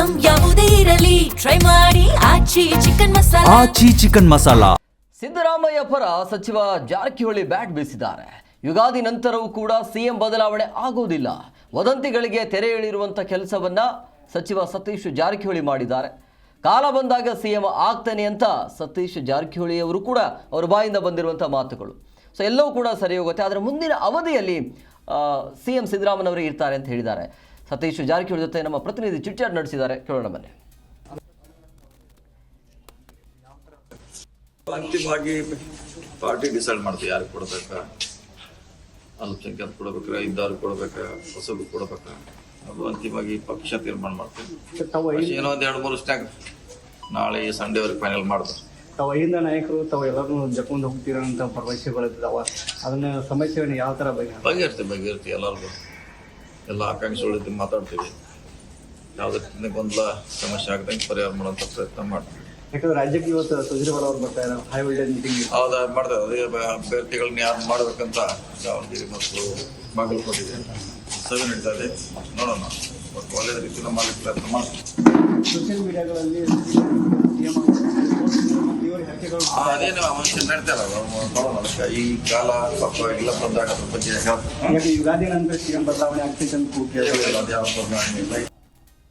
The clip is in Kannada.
ಐಟಂ ಯಾವುದೇ ಇರಲಿ ಟ್ರೈ ಮಾಡಿ ಆಚಿ ಚಿಕನ್ ಮಸಾಲಾ. ಸಿದ್ದರಾಮಯ್ಯ ಪರ ಸಚಿವ ಜಾರಕಿಹೊಳಿ ಬ್ಯಾಟ್ ಬೀಸಿದ್ದಾರೆ. ಯುಗಾದಿ ನಂತರವೂ ಕೂಡ ಸಿಎಂ ಬದಲಾವಣೆ ಆಗೋದಿಲ್ಲ. ವದಂತಿಗಳಿಗೆ ತೆರೆ ಎಳೆಯುವಂಥ ಕೆಲಸವನ್ನ ಸಚಿವ ಸತೀಶ್ ಜಾರಕಿಹೊಳಿ ಮಾಡಿದ್ದಾರೆ. ಕಾಲ ಬಂದಾಗ ಸಿಎಂ ಆಗ್ತಾನೆ ಅಂತ ಸತೀಶ್ ಜಾರಕಿಹೊಳಿ ಅವರು ಕೂಡ ಅವರ ಬಾಯಿಂದ ಬಂದಿರುವಂಥ ಮಾತುಗಳು. ಸೊ ಎಲ್ಲವೂ ಕೂಡ ಸರಿ ಹೋಗುತ್ತೆ. ಆದರೆ ಮುಂದಿನ ಅವಧಿಯಲ್ಲಿ ಸಿಎಂ ಸಿದ್ದರಾಮಯ್ಯನವರೇ ಇರ್ತಾರೆ ಅಂತ ಹೇಳಿದ್ದಾರೆ. ಸತೀಶ್ ಜಾರಕಿಹೊಳಿ ಜೊತೆ ನಮ್ಮ ಪ್ರತಿನಿಧಿ ಚಿಟ್ಚಾಟ್ ನಡೆಸಿದ್ದಾರೆ, ಕೇಳೋಣ ಬನ್ನಿ. ಅಂತಿಮವಾಗಿ ಪಾರ್ಟಿ ಡಿಸೈಡ್ ಮಾಡ್ತೀವಿ ಯಾರಿಗೆ ಕೊಡ್ಬೇಕಾ, ಅಲ್ಪಸಂಖ್ಯಾತ ಕೊಡ್ಬೇಕಾ, ಇದ್ದವ್ರಿಗೆ ಕೊಡ್ಬೇಕಾ, ಹೊಸಬ್ರಿಗೆ ಕೊಡ್ಬೇಕಾ, ಅದು ಅಂತಿಮವಾಗಿ ಪಕ್ಷ ತೀರ್ಮಾನ ಮಾಡ್ತೀವಿ. ಏನೋ ಒಂದು 2-3 ಸ್ಟ್ಯಾಕ್ ನಾಳೆ ಸಂಡೇವರೆಗೆ ಫೈನಲ್ ಮಾಡ್ತಾರೆ. ತಾವು ಅಹಿಂದ ನಾಯಕರು ತಾವು ಎಲ್ಲರೂ ಜಪ್ಕೊಂಡು ಹೋಗ್ತೀರಂತ ಭರವಸೆಗಳಿದ್ದಾವ. ಅದನ್ನ ಸಮಸ್ಯೆಯನ್ನು ಯಾವ ಥರ ಬಗೆಹರ್ತೀವಿ ಎಲ್ಲರಿಗೂ ಎಲ್ಲ ಆಕಾಂಕ್ಷೆಗಳಿದ್ದು ಮಾತಾಡ್ತೀವಿ. ಯಾವುದಕ್ಕೆ ಗೊಂದಲ ಸಮಸ್ಯೆ ಆಗದಂಗೆ ಪರಿಹಾರ ಮಾಡೋಂಥ ಪ್ರಯತ್ನ ಮಾಡ್ತೀವಿ. ಯಾಕಂದ್ರೆ ರಾಜ್ಯಕ್ಕೆ ಇವತ್ತು ಸುಧೀರ್ವಾಲ್ ಅವ್ರು ಬರ್ತಾರೆ, ಹೈ ವೋಲ್ಟೇಜ್ ಮೀಟಿಂಗ್. ಹೌದಾ, ಮಾಡ್ತಾರೆ. ಅದೇ ಅಭ್ಯರ್ಥಿಗಳನ್ನ ಯಾರು ಮಾಡಬೇಕಂತ ದಾವಣಗೆರೆ ಮತ್ತು ಬಾಗಲಕೋಟೆಗೆ ಸಭೆ ನಡೀತಾ ಇದೆ. ನೋಡೋಣ, ಒಳ್ಳೆಯ ರೀತಿಯಿಂದ ಮಾಡಲಿಕ್ಕೆ ಪ್ರಯತ್ನ ಮಾಡ್ತೀವಿ. ಸೋಷಿಯಲ್ ಮೀಡಿಯಾಗಳಲ್ಲಿ ಅದೇನು ಅವಶ್ಯ ನಡೀತಾರ ನೋಡೋಣ. ಅದಕ್ಕೆ ಈ ಕಾಲ ಪಾಪ ಎಲ್ಲ ಬಂದಾಗ ಅದ್ರ ಬಗ್ಗೆ ಯುಗಾದಿ ನಂತರ ಸಿಎಂ ಬದಲಾವಣೆ ಆಗ್ತೈತೆ ಅಂತ ಅದು ಯಾವ ಬದಲಾವಣೆ ಇಲ್ಲ.